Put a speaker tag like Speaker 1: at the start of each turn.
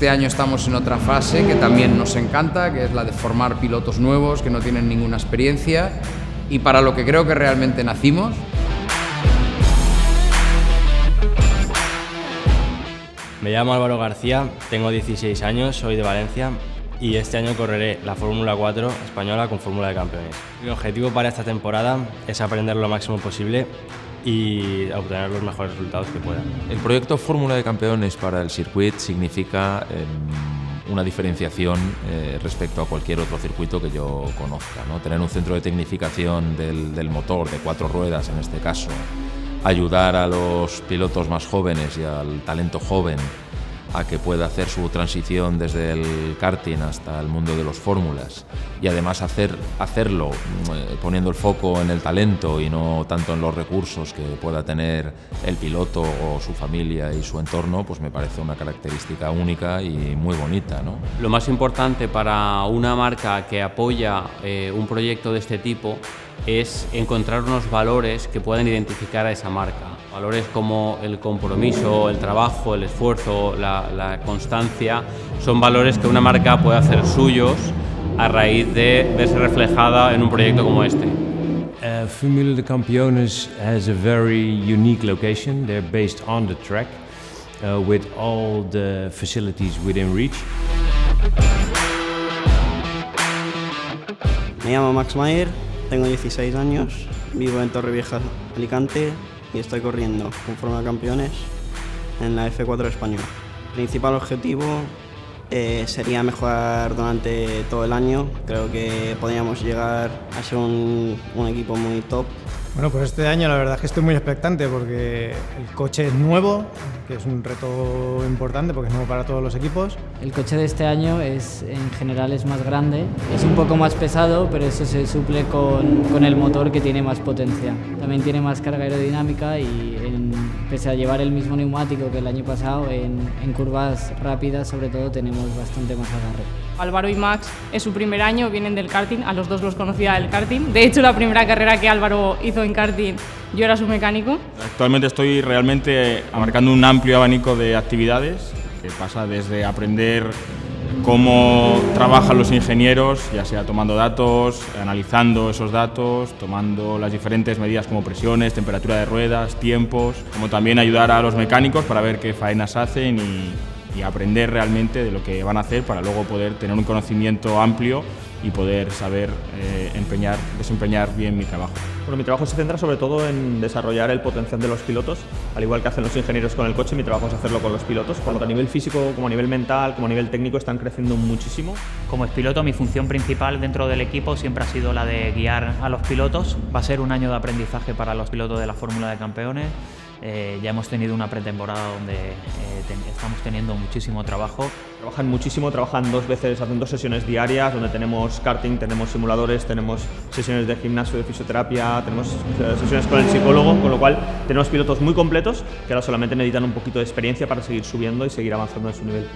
Speaker 1: Este año estamos en otra fase que también nos encanta, que es la de formar pilotos nuevos que no tienen ninguna experiencia y para lo que creo que realmente nacimos.
Speaker 2: Me llamo Álvaro García, tengo 16 años, soy de Valencia y este año correré la Fórmula 4 española con Fórmula de Campeones. Mi objetivo para esta temporada es aprender lo máximo posible y obtener los mejores resultados que pueda.
Speaker 3: El proyecto Fórmula de Campeones para el circuito significa una diferenciación respecto a cualquier otro circuito que yo conozca, ¿no? Tener un centro de tecnificación del motor, de 4 ruedas en este caso, ayudar a los pilotos más jóvenes y al talento joven a que pueda hacer su transición desde el karting hasta el mundo de los fórmulas y además hacerlo poniendo el foco en el talento y no tanto en los recursos que pueda tener el piloto o su familia y su entorno, pues me parece una característica única y muy bonita, ¿no?
Speaker 4: Lo más importante para una marca que apoya un proyecto de este tipo es encontrar unos valores que puedan identificar a esa marca. Valores como el compromiso, el trabajo, el esfuerzo, la constancia, son valores que una marca puede hacer suyos a raíz de verse reflejada en un proyecto como este.
Speaker 5: Formula de Campeones has a very unique location. They're based on the track with all the facilities within reach.
Speaker 6: Me llamo Max Mayer, tengo 16 años, vivo en Torrevieja, Alicante y estoy corriendo con Fórmula de Campeones en la F4 española. El principal objetivo sería mejorar durante todo el año. Creo que podríamos llegar a ser un equipo muy top.
Speaker 7: Bueno, pues este año la verdad es que estoy muy expectante porque el coche es nuevo, que es un reto importante porque es nuevo para todos los equipos.
Speaker 8: El coche de este año en general es más grande, es un poco más pesado, pero eso se suple con el motor que tiene más potencia. También tiene más carga aerodinámica y pese a llevar el mismo neumático que el año pasado, en curvas rápidas sobre todo tenemos bastante más agarre.
Speaker 9: Álvaro y Max es su primer año, vienen del karting, a los dos los conocía del karting. De hecho, la primera carrera que Álvaro hizo en karting, yo era su mecánico.
Speaker 10: Actualmente estoy realmente abarcando un amplio abanico de actividades que pasa desde aprender cómo trabajan los ingenieros, ya sea tomando datos, analizando esos datos, tomando las diferentes medidas como presiones, temperatura de ruedas, tiempos, como también ayudar a los mecánicos para ver qué faenas hacen y aprender realmente de lo que van a hacer para luego poder tener un conocimiento amplio y poder saber desempeñar bien mi trabajo.
Speaker 11: Bueno, mi trabajo se centra sobre todo en desarrollar el potencial de los pilotos, al igual que hacen los ingenieros con el coche, mi trabajo es hacerlo con los pilotos, tanto a nivel físico como a nivel mental, como a nivel técnico están creciendo muchísimo.
Speaker 12: Como expiloto, mi función principal dentro del equipo siempre ha sido la de guiar a los pilotos. Va a ser un año de aprendizaje para los pilotos de la Fórmula de Campeones. Ya hemos tenido una pretemporada donde estamos teniendo muchísimo trabajo.
Speaker 11: Trabajan muchísimo, hacen 2 sesiones diarias donde tenemos karting, tenemos simuladores, tenemos sesiones de gimnasio, de fisioterapia, tenemos sesiones con el psicólogo, con lo cual tenemos pilotos muy completos que ahora solamente necesitan un poquito de experiencia para seguir subiendo y seguir avanzando en su nivel.